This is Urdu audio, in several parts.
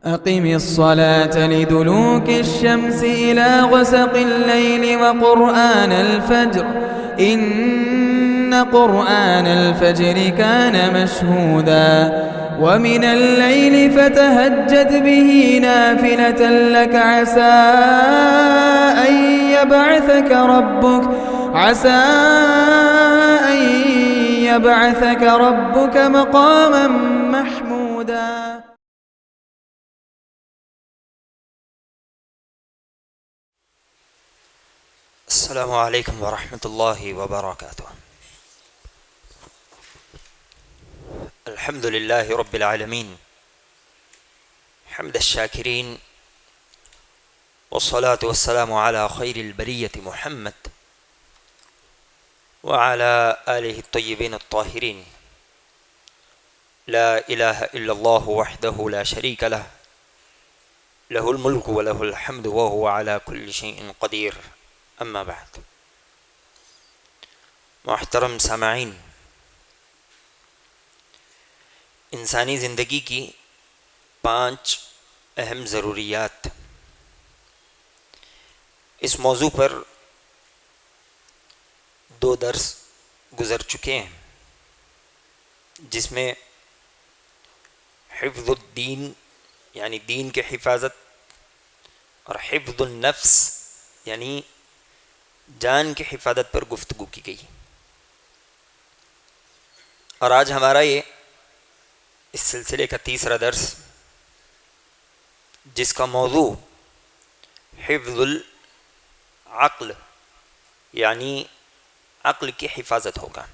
أقم الصلاة لدلوك الشمس إلى غسق الليل وقرآن الفجر إن قرآن الفجر كان مشهودا ومن الليل فتهجد به نافلة لك عسى أن يبعثك ربك مقاما محمودا. السلام علیکم ورحمۃ اللہ وبرکاتہ. الحمد للہ رب العالمین حمد الشاکرین والصلاة والسلام علی خیر البریۃ محمد وعلی آلہ الطیبین الطاہرین. لا الہ الا اللہ وحدہ لا شریک لہ لہ الملک ولہ الحمد وہو علی کل شیء قدیر. اما بعد. محترم سامعین، انسانی زندگی کی 5 اہم ضروریات، اس موضوع پر 2 درس گزر چکے ہیں، جس میں حفظ الدین یعنی دین کے حفاظت اور حفظ النفس یعنی جان کی حفاظت پر گفتگو کی گئی. اور آج ہمارا یہ اس سلسلے کا 3را درس، جس کا موضوع حفظ العقل یعنی عقل کی حفاظت ہوگا.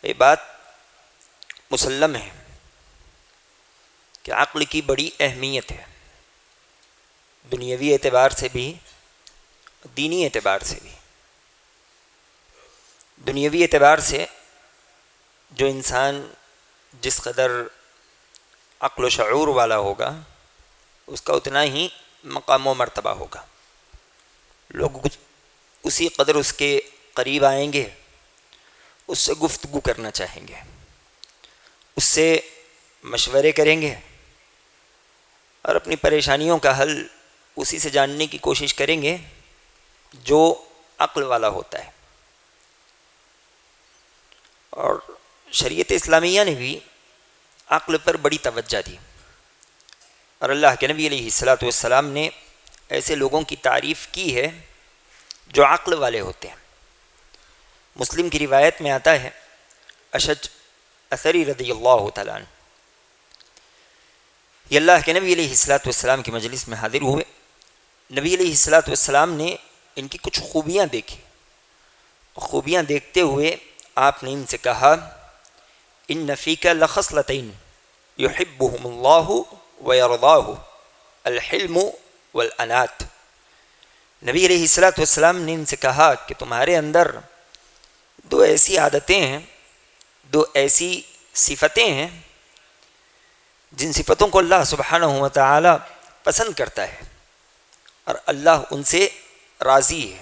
یہ بات مسلم ہے کہ عقل کی بڑی اہمیت ہے، دنیاوی اعتبار سے بھی دینی اعتبار سے بھی. دنیاوی اعتبار سے جو انسان جس قدر عقل و شعور والا ہوگا اس کا اتنا ہی مقام و مرتبہ ہوگا. لوگ اسی قدر اس کے قریب آئیں گے، اس سے گفتگو کرنا چاہیں گے، اس سے مشورے کریں گے اور اپنی پریشانیوں کا حل اسی سے جاننے کی کوشش کریں گے جو عقل والا ہوتا ہے. اور شریعت اسلامیہ نے بھی عقل پر بڑی توجہ دی، اور اللہ کے نبی علیہ السلام نے ایسے لوگوں کی تعریف کی ہے جو عقل والے ہوتے ہیں. مسلم کی روایت میں آتا ہے، اشج اثری رضی اللہ تعالیٰ عنہ یہ اللہ کے نبی علیہ السلام کی مجلس میں حاضر ہوئے. نبی علیہ السلام نے ان کی کچھ خوبیاں دیکھی. خوبیاں دیکھتے ہوئے آپ نے ان سے کہا، ان فیک لخصلتین یحبہم اللہ ویرضاہ الحلم والانات. نبی علیہ السلام نے ان سے کہا کہ تمہارے اندر 2 ایسی عادتیں ہیں، 2 ایسی صفتیں ہیں جن صفتوں کو اللہ سبحانہ و تعالی پسند کرتا ہے اور اللہ ان سے راضی ہے.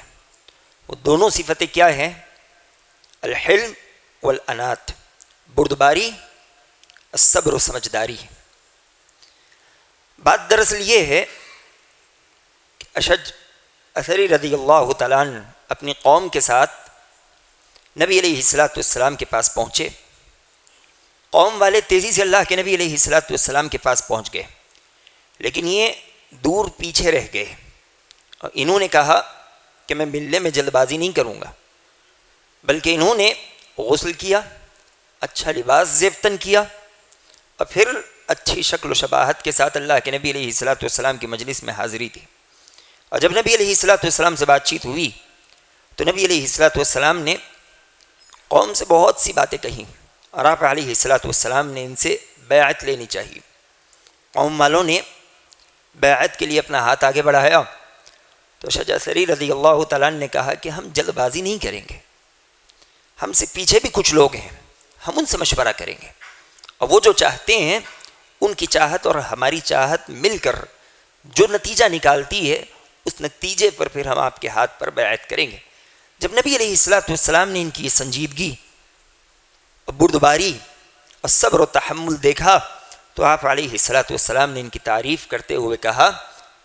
وہ دونوں صفتیں کیا ہیں؟ الحلم والانات، بردباری، الصبر و سمجھداری. بات دراصل یہ ہے کہ اشج اثری رضی اللہ تعالیٰ عنہ اپنی قوم کے ساتھ نبی علیہ السلام کے پاس پہنچے. قوم والے تیزی سے اللہ کے نبی علیہ السلام کے پاس پہنچ گئے، لیکن یہ دور پیچھے رہ گئے. اور انہوں نے کہا کہ میں ملنے میں جلد بازی نہیں کروں گا، بلکہ انہوں نے غسل کیا، اچھا لباس زیب تن کیا، اور پھر اچھی شکل و شباہت کے ساتھ اللہ کے نبی علیہ السلام کی مجلس میں حاضری تھی. اور جب نبی علیہ السلام سے بات چیت ہوئی تو نبی علیہ السلام نے قوم سے بہت سی باتیں کہیں، اور آپ علیہ السلام نے ان سے بیعت لینی چاہیے. قوم والوں نے بیعت کے لیے اپنا ہاتھ آگے بڑھایا تو شجاع اثری رضی اللہ تعالیٰ نے کہا کہ ہم جلد بازی نہیں کریں گے، ہم سے پیچھے بھی کچھ لوگ ہیں، ہم ان سے مشورہ کریں گے، اور وہ جو چاہتے ہیں ان کی چاہت اور ہماری چاہت مل کر جو نتیجہ نکالتی ہے اس نتیجے پر پھر ہم آپ کے ہاتھ پر بیعت کریں گے. جب نبی علیہ السلام نے ان کی یہ سنجیدگی، بردباری اور صبر و تحمل دیکھا تو آپ علیہ الصلاۃ والسلام نے ان کی تعریف کرتے ہوئے کہا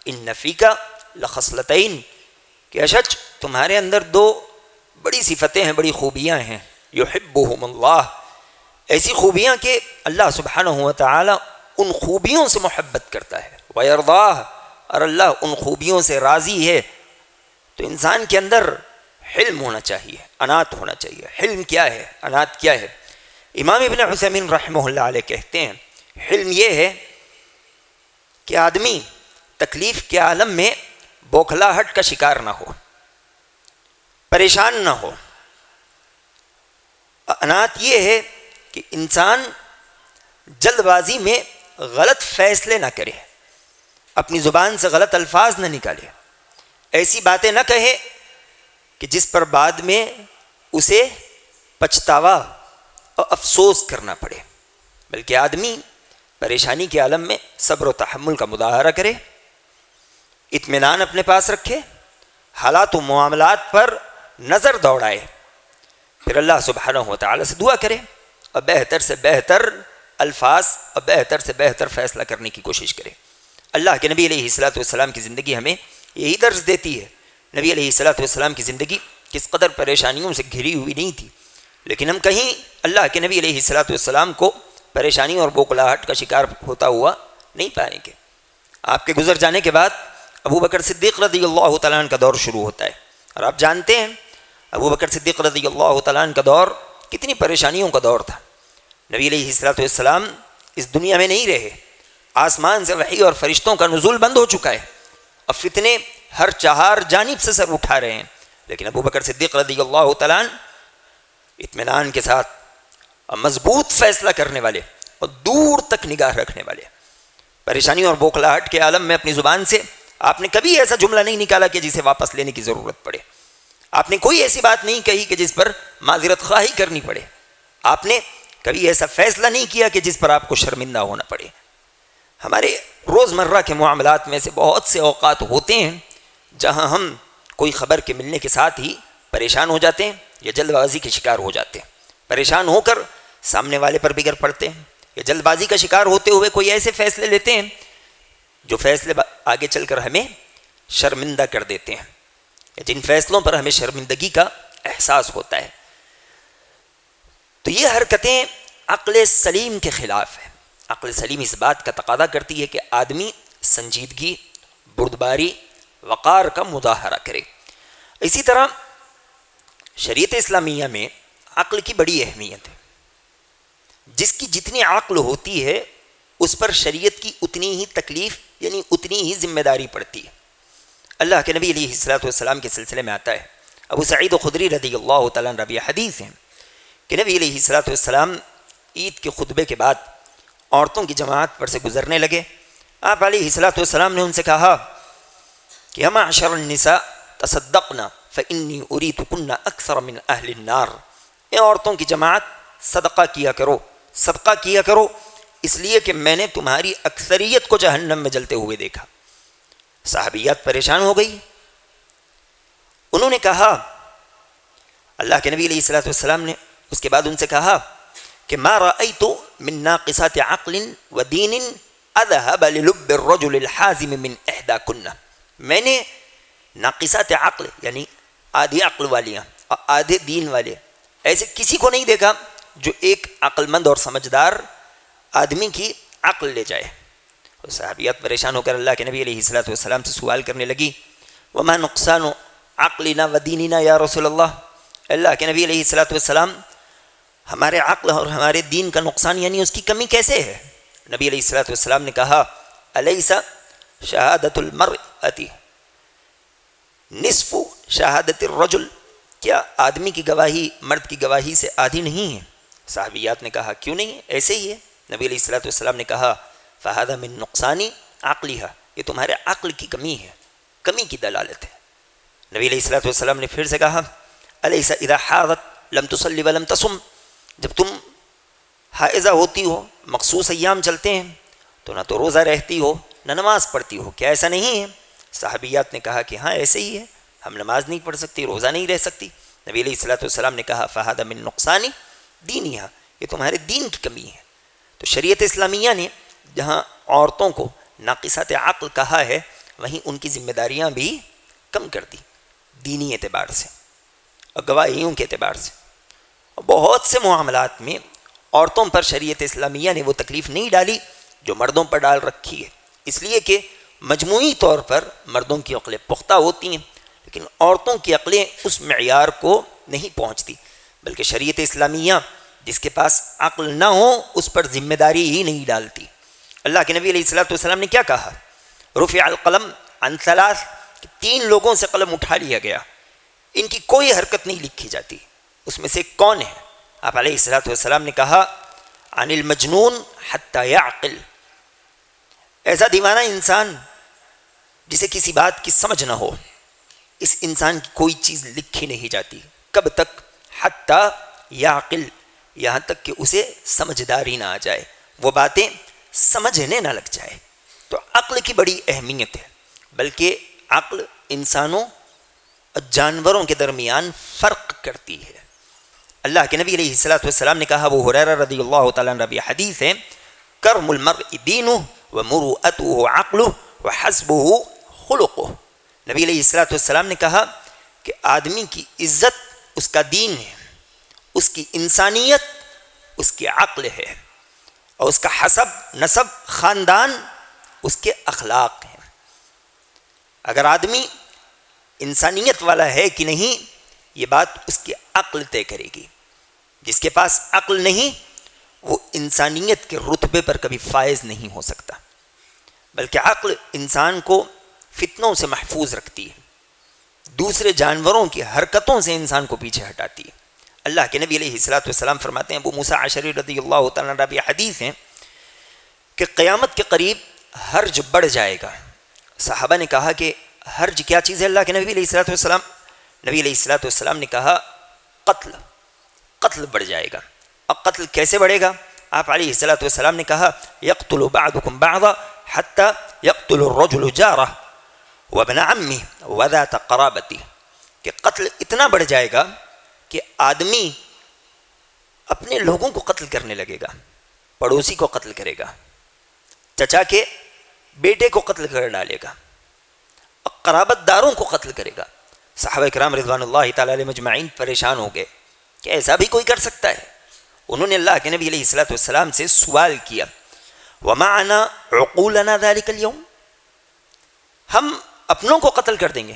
ان فیک لخصلتین کہ اشج تمہارے اندر دو بڑی صفتیں ہیں، بڑی خوبیاں ہیں، یحبہم اللہ، ایسی خوبیاں کہ اللہ سبحانہ و تعالی ان خوبیوں سے محبت کرتا ہے، ویرضاہ، اور اللہ ان خوبیوں سے راضی ہے۔ تو انسان کے اندر حلم ہونا چاہیے، انات ہونا چاہیے۔ حلم کیا ہے؟ انات کیا ہے؟ امام ابن عثیمین رحمہ اللہ علیہ کہتے ہیں حلم یہ ہے کہ آدمی تکلیف کے عالم میں بوکھلاہٹ کا شکار نہ ہو، پریشان نہ ہو۔ انات یہ ہے کہ انسان جلد بازی میں غلط فیصلے نہ کرے، اپنی زبان سے غلط الفاظ نہ نکالے، ایسی باتیں نہ کہے کہ جس پر بعد میں اسے پچھتاوا اور افسوس کرنا پڑے، بلکہ آدمی پریشانی کے عالم میں صبر و تحمل کا مظاہرہ کرے، اطمینان اپنے پاس رکھے، حالات و معاملات پر نظر دوڑائے، پھر اللہ سبحانہ و تعالی سے دعا کرے اور بہتر سے بہتر الفاظ اور بہتر سے بہتر فیصلہ کرنے کی کوشش کرے۔ اللہ کے نبی علیہ الصلاۃ والسلام کی زندگی ہمیں یہی درس دیتی ہے۔ نبی علیہ الصلاۃ والسلام کی زندگی کس قدر پریشانیوں سے گھری ہوئی نہیں تھی، لیکن ہم کہیں اللہ کے نبی علیہ الصلاۃ والسلام کو پریشانی اور بوکھلاہٹ کا شکار ہوتا ہوا نہیں پائیں گے۔ آپ کے گزر جانے کے بعد ابو بکر صدیق رضی اللہ تعالیٰ عنہ کا دور شروع ہوتا ہے، اور آپ جانتے ہیں ابو بکر صدیق رضی اللہ تعالیٰ عنہ کا دور کتنی پریشانیوں کا دور تھا۔ نبی علیہ الصلاۃ والسلام اس دنیا میں نہیں رہے، آسمان سے وحی اور فرشتوں کا نزول بند ہو چکا ہے، اب فتنے ہر چہار جانب سے سر اٹھا رہے ہیں، لیکن ابو بکر صدیق رضی اللہ تعالیٰ عنہ اطمینان کے ساتھ اور مضبوط فیصلہ کرنے والے اور دور تک نگاہ رکھنے والے، پریشانی اور بوکھلاہٹ کے عالم میں اپنی زبان سے آپ نے کبھی ایسا جملہ نہیں نکالا کہ جسے واپس لینے کی ضرورت پڑے، آپ نے کوئی ایسی بات نہیں کہی کہ جس پر معذرت خواہی کرنی پڑے، آپ نے کبھی ایسا فیصلہ نہیں کیا کہ جس پر آپ کو شرمندہ ہونا پڑے۔ ہمارے روزمرہ کے معاملات میں سے بہت سے اوقات ہوتے ہیں جہاں ہم کوئی خبر کے ملنے کے ساتھ ہی پریشان ہو جاتے ہیں یا جلد بازی کے شکار ہو جاتے ہیں، پریشان ہو کر سامنے والے پر بگڑ پڑتے ہیں، یا جلد بازی کا شکار ہوتے ہوئے کوئی ایسے فیصلے لیتے ہیں جو فیصلے آگے چل کر ہمیں شرمندہ کر دیتے ہیں، یا جن فیصلوں پر ہمیں شرمندگی کا احساس ہوتا ہے۔ تو یہ حرکتیں عقل سلیم کے خلاف ہیں۔ عقل سلیم اس بات کا تقاضا کرتی ہے کہ آدمی سنجیدگی، بردباری، وقار کا مظاہرہ کرے۔ اسی طرح شریعت اسلامیہ میں عقل کی بڑی اہمیت ہے، جس کی جتنی عقل ہوتی ہے اس پر شریعت کی اتنی ہی تکلیف یعنی اتنی ہی ذمہ داری پڑتی ہے۔ اللہ کے نبی علیہ الصلاۃ والسلام کے سلسلے میں آتا ہے، ابو سعید خدری رضی اللہ تعالیٰ عنہ روی حدیث ہیں کہ نبی علیہ الصلاۃ والسلام عید کے خطبے کے بعد عورتوں کی جماعت پر سے گزرنے لگے۔ آپ علیہ الصلاۃ والسلام نے ان سے کہا کہ یا معشر النساء تصدقنا فإنی أریتکن اکثر من اہل النار، اے عورتوں کی جماعت صدقہ کیا کرو، صدقہ کیا کرو، اس لیے کہ میں نے تمہاری اکثریت کو جہنم میں جلتے ہوئے دیکھا۔ صحابیات پریشان ہو گئی، انہوں نے کہا، اللہ کے نبی علیہ الصلاۃ والسلام نے اس کے بعد ان سے کہا کہ ما رأیت من ناقصات عقل و دین اذهب للب الرجل الحازم من احداکن، میں نے ناقصات عقل یعنی آدھی عقل والیاں اور آدھے دین والے ایسے کسی کو نہیں دیکھا جو ایک عقل مند اور سمجھدار آدمی کی عقل لے جائے۔ اور صحابیات پریشان ہو کر اللہ کے نبی علیہ الصلاۃ والسلام سے سوال کرنے لگی، وما نقصان عقلنا و دیننا یا رسول اللہ، اللہ کے نبی علیہ الصلاۃ والسلام ہمارے عقل اور ہمارے دین کا نقصان یعنی اس کی کمی کیسے ہے؟ نبی علیہ الصلاۃ والسلام نے کہا، الیس شہادت المرأۃ نصف شہادت الرجل، کیا آدمی کی گواہی مرد کی گواہی سے آدھی نہیں ہے؟ صحابیات نے کہا کیوں نہیں، ایسے ہی ہے۔ نبی علیہ الصلاۃ والسلام نے کہا فہذا من نقصان عقلها، یہ تمہارے عقل کی کمی ہے، کمی کی دلالت ہے۔ نبی علیہ الصلاۃ والسلام نے پھر سے کہا الیس اذا حاضت لم تصلی ولم تصم، جب تم حائضہ ہوتی ہو، مخصوص ایام چلتے ہیں تو نہ تو روزہ رہتی ہو نہ نماز پڑھتی ہو، کیا ایسا نہیں ہے؟ صحابیات نے کہا کہ ہاں ایسے ہی ہے، ہم نماز نہیں پڑھ سکتی، روزہ نہیں رہ سکتی۔ نبی علیہ الصلاۃ والسلام نے کہا فہذا من نقصان دینها، یہ تمہارے دین کی کمی ہے۔ تو شریعت اسلامیہ نے جہاں عورتوں کو ناقصات عقل کہا ہے وہیں ان کی ذمہ داریاں بھی کم کر دی دینی اعتبار سے اور گواہیوں کے اعتبار سے. بہت سے معاملات میں عورتوں پر شریعت اسلامیہ نے وہ تکلیف نہیں ڈالی جو مردوں پر ڈال رکھی ہے، اس لیے کہ مجموعی طور پر مردوں کی عقلیں پختہ ہوتی ہیں لیکن عورتوں کی عقلیں اس معیار کو نہیں پہنچتی، بلکہ شریعت اسلامیہ جس کے پاس عقل نہ ہو اس پر ذمہ داری ہی نہیں ڈالتی. اللہ کے نبی علیہ الصلوۃ والسلام نے کیا کہا؟ رفع القلم عن ثلاث، کہ 3 لوگوں سے قلم اٹھا لیا گیا، ان کی کوئی حرکت نہیں لکھی جاتی. اس میں سے کون ہے؟ آپ علیہ الصلوۃ والسلام نے کہا عن المجنون حتی یعقل، ایسا دیوانہ انسان جسے کسی بات کی سمجھ نہ ہو، اس انسان کی کوئی چیز لکھی نہیں جاتی. کب تک؟ حتی یعقل، یہاں تک کہ اسے سمجھداری نہ آ جائے، وہ باتیں سمجھنے نہ لگ جائے. تو عقل کی بڑی اہمیت ہے، بلکہ عقل انسانوں اور جانوروں کے درمیان فرق کرتی ہے. اللہ کے نبی علیہ الصلوۃ والسلام نے کہا، ابو ہریرہ رضی اللہ تعالیٰ عنہ روی حدیث ہے، کرم المرء دینہ ومروءتہ عقلہ وحسبہ خلقہ. نبی علیہ الصلوۃ والسلام نے کہا کہ آدمی کی عزت اس کا دین ہے، اس کی انسانیت اس کی عقل ہے، اور اس کا حسب نسب خاندان اس کے اخلاق ہیں. اگر آدمی انسانیت والا ہے کہ نہیں، یہ بات اس کی عقل طے کرے گی. جس کے پاس عقل نہیں وہ انسانیت کے رتبے پر کبھی فائز نہیں ہو سکتا، بلکہ عقل انسان کو فتنوں سے محفوظ رکھتی ہے، دوسرے جانوروں کی حرکتوں سے انسان کو پیچھے ہٹاتی ہے. اللہ کے نبی علیہ الصلوۃ والسلام فرماتے ہیں، ابو موسیٰ اشعری رضی اللہ تعالیٰ عنہ روی حدیث ہیں کہ قیامت کے قریب حرج بڑھ جائے گا. صحابہ نے کہا کہ حرج کیا چیز ہے اللہ کے نبی علیہ الصلوۃ والسلام؟ نبی علیہ الصلوۃ والسلام نے کہا قتل بڑھ جائے گا. اب قتل کیسے بڑھے گا؟ آپ علیہ الصلوۃ والسلام نے کہا یقتل بعضکم بعضا حتی یقتل الرجل جارہ وابن عمہ وذات قرابتہ، کہ قتل اتنا بڑھ جائے گا کہ آدمی اپنے لوگوں کو قتل کرنے لگے گا، پڑوسی کو قتل کرے گا، چچا کے بیٹے کو قتل کر ڈالے گا، قرابت داروں کو قتل کرے گا. صحابہ کرام رضوان اللہ تعالیٰ علیہ مجمعین پریشان ہو گئے کہ ایسا بھی کوئی کر سکتا ہے. انہوں نے اللہ کے نبی علیہ الصلوۃ والسلام سے سوال کیا، ومعنا عقولنا ذلك اليوم، ہم اپنوں کو قتل کر دیں گے؟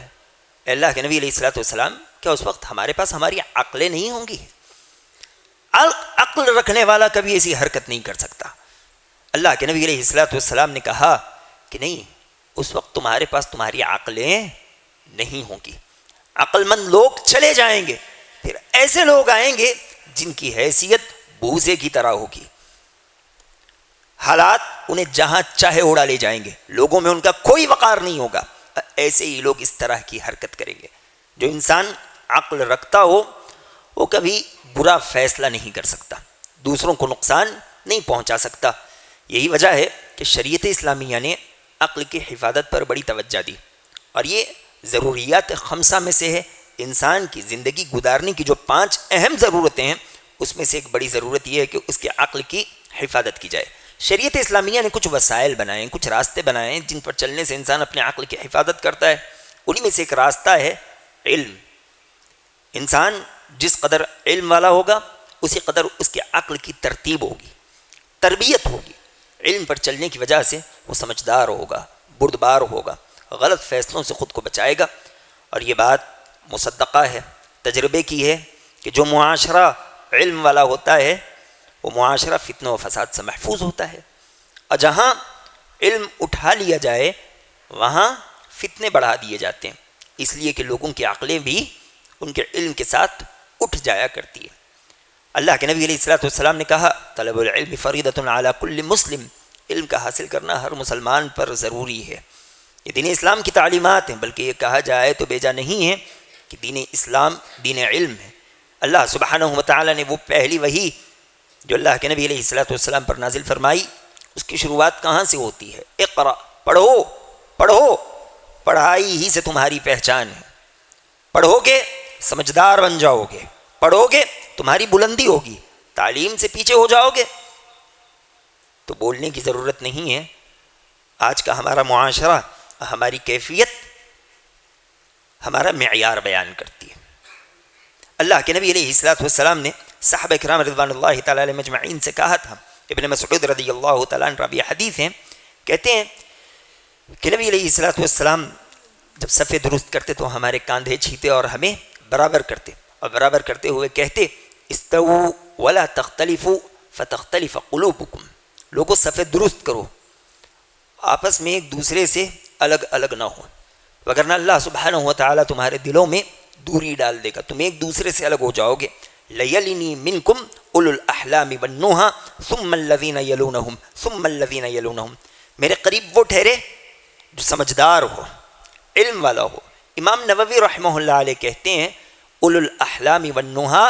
اللہ کے نبی علیہ الصلوۃ والسلام، کیا اس وقت ہمارے پاس ہماری عقلیں نہیں ہوں گی؟ عقل رکھنے والا کبھی ایسی حرکت نہیں کر سکتا. اللہ کے نبی علیہ الصلوۃ والسلام نے کہا کہ نہیں، اس وقت تمہارے پاس تمہاری عقلیں نہیں ہوں گی. عقل مند لوگ چلے جائیں گے، پھر ایسے لوگ آئیں گے جن کی حیثیت بوزے کی طرح ہوگی، حالات انہیں جہاں چاہے اڑا لے جائیں گے، لوگوں میں ان کا کوئی وقار نہیں ہوگا. ایسے ہی لوگ اس طرح کی حرکت کریں گے. جو انسان عقل رکھتا ہو وہ کبھی برا فیصلہ نہیں کر سکتا، دوسروں کو نقصان نہیں پہنچا سکتا. یہی وجہ ہے کہ شریعت اسلامیہ نے عقل کی حفاظت پر بڑی توجہ دی، اور یہ ضروریات خمسہ میں سے ہے. انسان کی زندگی گزارنے کی جو 5 اہم ضرورتیں ہیں اس میں سے ایک بڑی ضرورت یہ ہے کہ اس کے عقل کی حفاظت کی جائے. شریعت اسلامیہ نے کچھ وسائل بنائے ہیں، کچھ راستے بنائے ہیں جن پر چلنے سے انسان اپنے عقل کی حفاظت کرتا ہے. انہی میں سے ایک راستہ ہے علم. انسان جس قدر علم والا ہوگا اسی قدر اس کے عقل کی ترتیب ہوگی، تربیت ہوگی. علم پر چلنے کی وجہ سے وہ سمجھدار ہوگا، بردبار ہوگا، غلط فیصلوں سے خود کو بچائے گا. اور یہ بات مصدقہ ہے، تجربے کی ہے کہ جو معاشرہ علم والا ہوتا ہے وہ معاشرہ فتنہ و فساد سے محفوظ ہوتا ہے، اور جہاں علم اٹھا لیا جائے وہاں فتنے بڑھا دیے جاتے ہیں، اس لیے کہ لوگوں کی عقلیں بھی ان کے علم کے ساتھ اٹھ جایا کرتی ہے. اللہ کے نبی علیہ الصلوۃ والسلام نے کہا طلب العلم فریضۃ علی کل مسلم، علم کا حاصل کرنا ہر مسلمان پر ضروری ہے. یہ دین اسلام کی تعلیمات ہیں، بلکہ یہ کہا جائے تو بیجا نہیں ہے کہ دین اسلام دین علم ہے. اللہ سبحانہ و تعالیٰ نے وہ پہلی وحی جو اللہ کے نبی علیہ الصلوۃ والسلام پر نازل فرمائی، اس کی شروعات کہاں سے ہوتی ہے؟ اقرا، پڑھو پڑھو، پڑھائی ہی سے تمہاری پہچان ہے. پڑھو گے سمجھدار بن جاؤ گے، پڑھو گے تمہاری بلندی ہوگی، تعلیم سے پیچھے ہو جاؤ گے تو بولنے کی ضرورت نہیں ہے. آج کا ہمارا معاشرہ، ہماری کیفیت ہمارا معیار بیان کرتی ہے. اللہ کے نبی علیہ الصلوۃ والسلام نے صحابہ کرام رضوان اللہ تعالی علیہم اجمعین سے کہا تھا. ابن مسعود رضی اللہ تعالیٰ عنہ راوی حدیث ہیں، کہتے ہیں کہ نبی علیہ الصلوۃ والسلام جب صفے درست کرتے تو ہمارے کاندھے چھیتے اور ہمیں برابر کرتے، اور برابر کرتے ہوئے کہتے استووا ولا تختلفوا فتختلف قلوبکم، لوگوں صفے درست کرو، آپس میں ایک دوسرے سے الگ الگ نہ ہو، وگرنہ اللہ سبحانہ و تعالیٰ تمہارے دلوں میں دوری ڈال دے گا، تم ایک دوسرے سے الگ ہو جاؤ گے. لیلنی منکم اولو الاحلام والنہی ثم الذین یلونہم ثم الذین یلونہم، میرے قریب وہ ٹھہرے جو سمجھدار ہو، علم والا ہو. امام نووی رحمہ اللہ علیہ کہتے ہیں اولو الاحلام والنہی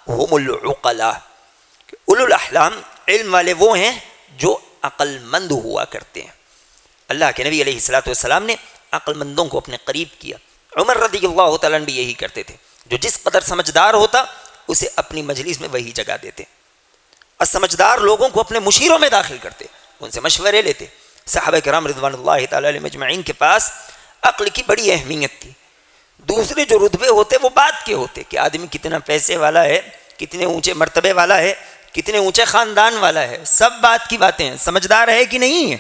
ہم العقلاء، اولو الاحلام علم والے وہ ہیں جو عقل مند ہوا کرتے ہیں. اللہ کے نبی علیہ الصلوۃ والسلام نے عقل مندوں کو اپنے قریب کیا. عمر رضی اللہ تعالیٰ عنہ بھی یہی کرتے تھے، جو جس قدر سمجھدار ہوتا اسے اپنی مجلس میں وہی جگہ دیتے، اور سمجھدار لوگوں کو اپنے مشیروں میں داخل کرتے، ان سے مشورے لیتے. صحابہ کرام رضوان اللہ تعالیٰ علیہ مجمعین کے پاس عقل کی بڑی اہمیت تھی. دوسرے جو رتبے ہوتے وہ بات کے ہوتے کہ آدمی کتنا پیسے والا ہے، کتنے اونچے مرتبے والا ہے، کتنے اونچے خاندان والا ہے، سب بات کی باتیں ہیں. سمجھدار ہے کہ نہیں ہے،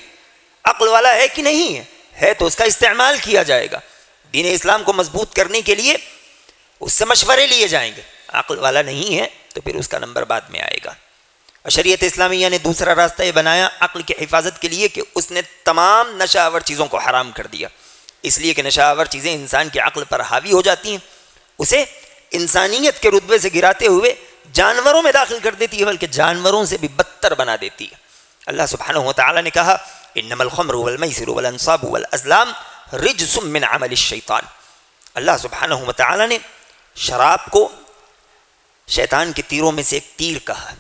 عقل والا ہے کہ نہیں ہے تو اس کا استعمال کیا جائے گا. دین اسلام کو مضبوط کرنے کے لیے اس سے مشورے لیے جائیں گے. عقل والا نہیں ہے تو پھر اس کا نمبر بعد میں آئے گا. شریعت اسلامیہ نے دوسرا راستہ یہ بنایا عقل کی حفاظت کے لیے کہ اس نے تمام نشہ آور چیزوں کو حرام کر دیا، اس لیے کہ نشہ آور چیزیں انسان کی عقل پر حاوی ہو جاتی ہیں، اسے انسانیت کے رتبے سے گراتے ہوئے جانوروں میں داخل کر دیتی ہے، بلکہ جانوروں سے بھی بدتر بنا دیتی ہے. اللہ سبحانہ و تعالیٰ نے کہا انما الخمر والمیسر والانصاب والازلام رجس من عمل الشیطان. اللہ سبحانہ و تعالیٰ نے شراب کو شیطان کے تیروں میں سے ایک تیر کہا.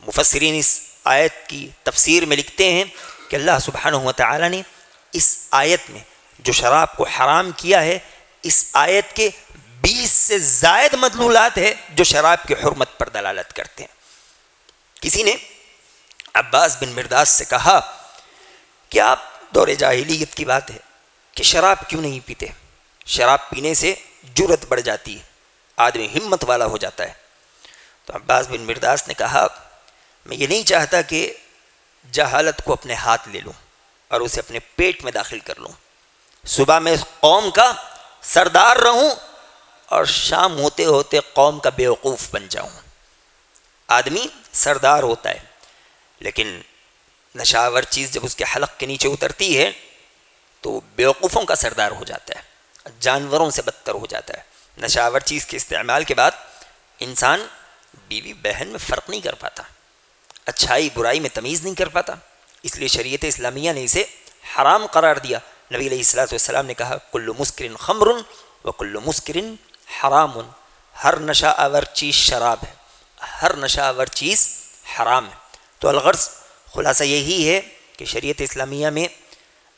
مفسرین اس آیت کی تفسیر میں لکھتے ہیں کہ اللہ سبحانہ و تعالیٰ نے اس آیت میں جو شراب کو حرام کیا ہے، اس آیت کے 20 سے زائد مدلولات ہے جو شراب کی حرمت پر دلالت کرتے ہیں. کسی نے عباس بن مرداس سے کہا کہ آپ دور جاہلیت کی بات ہے کہ شراب کیوں نہیں پیتے؟ شراب پینے سے جرت بڑھ جاتی ہے، آدمی ہمت والا ہو جاتا ہے. تو عباس بن مرداس نے کہا میں یہ نہیں چاہتا کہ جہالت کو اپنے ہاتھ لے لوں اور اسے اپنے پیٹ میں داخل کر لوں. صبح میں قوم کا سردار رہوں اور شام ہوتے ہوتے قوم کا بیوقوف بن جاؤں. آدمی سردار ہوتا ہے لیکن نشہ آور چیز جب اس کے حلق کے نیچے اترتی ہے تو بیوقوفوں کا سردار ہو جاتا ہے، جانوروں سے بدتر ہو جاتا ہے. نشہ آور چیز کے استعمال کے بعد انسان بیوی بہن میں فرق نہیں کر پاتا، اچھائی برائی میں تمیز نہیں کر پاتا. اس لیے شریعت اسلامیہ نے اسے حرام قرار دیا. نبی علیہ الصلوۃ والسلام نے کہا کل مسکر خمر و کل مسکر حرام، ہر نشہ آور چیز شراب ہے، ہر نشہ آور چیز حرام ہے. تو الغرض خلاصہ یہی ہے کہ شریعت اسلامیہ میں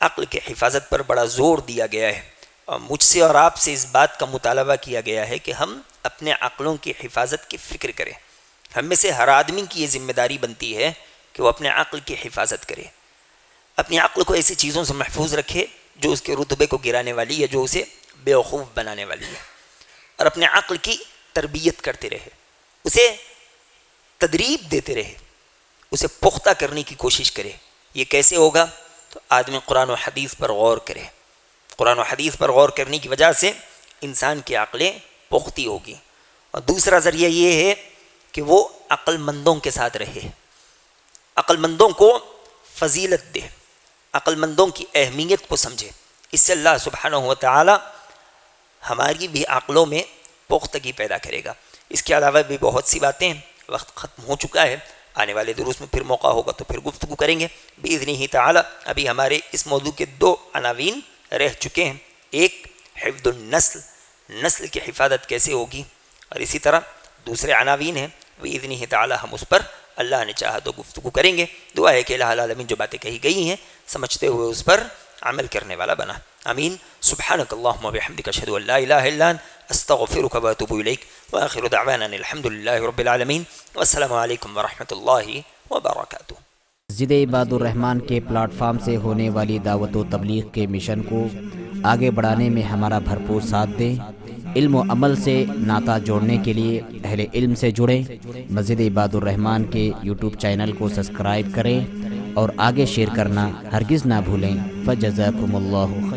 عقل کے حفاظت پر بڑا زور دیا گیا ہے، اور مجھ سے اور آپ سے اس بات کا مطالبہ کیا گیا ہے کہ ہم اپنے عقلوں کی حفاظت کی فکر کریں. ہم میں سے ہر آدمی کی یہ ذمہ داری بنتی ہے کہ وہ اپنے عقل کی حفاظت کرے، اپنی عقل کو ایسی چیزوں سے محفوظ رکھے جو اس کے رتبے کو گرانے والی ہے، جو اسے بیوقوف بنانے والی ہے، اور اپنے عقل کی تربیت کرتے رہے، اسے تدریب دیتے رہے، اسے پختہ کرنے کی کوشش کرے. یہ کیسے ہوگا؟ تو آدمی قرآن و حدیث پر غور کرے. قرآن و حدیث پر غور کرنے کی وجہ سے انسان کی عقلیں پختی ہوگی. اور دوسرا ذریعہ یہ ہے کہ وہ عقل مندوں کے ساتھ رہے، عقل مندوں کو فضیلت دے، عقل مندوں کی اہمیت کو سمجھے. اس سے اللہ سبحانہ و تعالی ہماری بھی عقلوں میں پختگی پیدا کرے گا. اس کے علاوہ بھی بہت سی باتیں ہیں. وقت ختم ہو چکا ہے، آنے والے دروس میں پھر موقع ہوگا تو پھر گفتگو کریں گے باذنہ تعالی. ابھی ہمارے اس موضوع کے 2 عناوین رہ چکے ہیں. ایک حفظ النسل، نسل کی حفاظت کیسے ہوگی، اور اسی طرح دوسرے عناوین ہیں باذنہ تعالی ہم اس پر اللہ نے چاہا تو گفتگو کریں گے. دعا ہے کہ الہ العالمین جو باتیں کہی گئی ہیں سمجھتے ہوئے اس پر عمل کرنے والا بنا. آمین. سبحانک اللہم و بحمدک اشہد ان لا الہ الا انت استغفرک و اتوب الیک وآخر دعوانا الحمد للہ رب العالمین والسلام علیکم ورحمۃ اللہ وبرکاتہ. مسجد عباد الرحمن کے پلیٹ فارم سے ہونے والی دعوت و تبلیغ کے مشن کو آگے بڑھانے میں ہمارا بھرپور ساتھ دیں۔ علم و عمل سے ناطہ جوڑنے کے لیے اہل علم سے جڑیں۔ مسجد عباد الرحمن کے یوٹیوب چینل کو سبسکرائب کریں اور آگے شیئر کرنا ہرگز نہ بھولیں۔ فجزاکم اللہ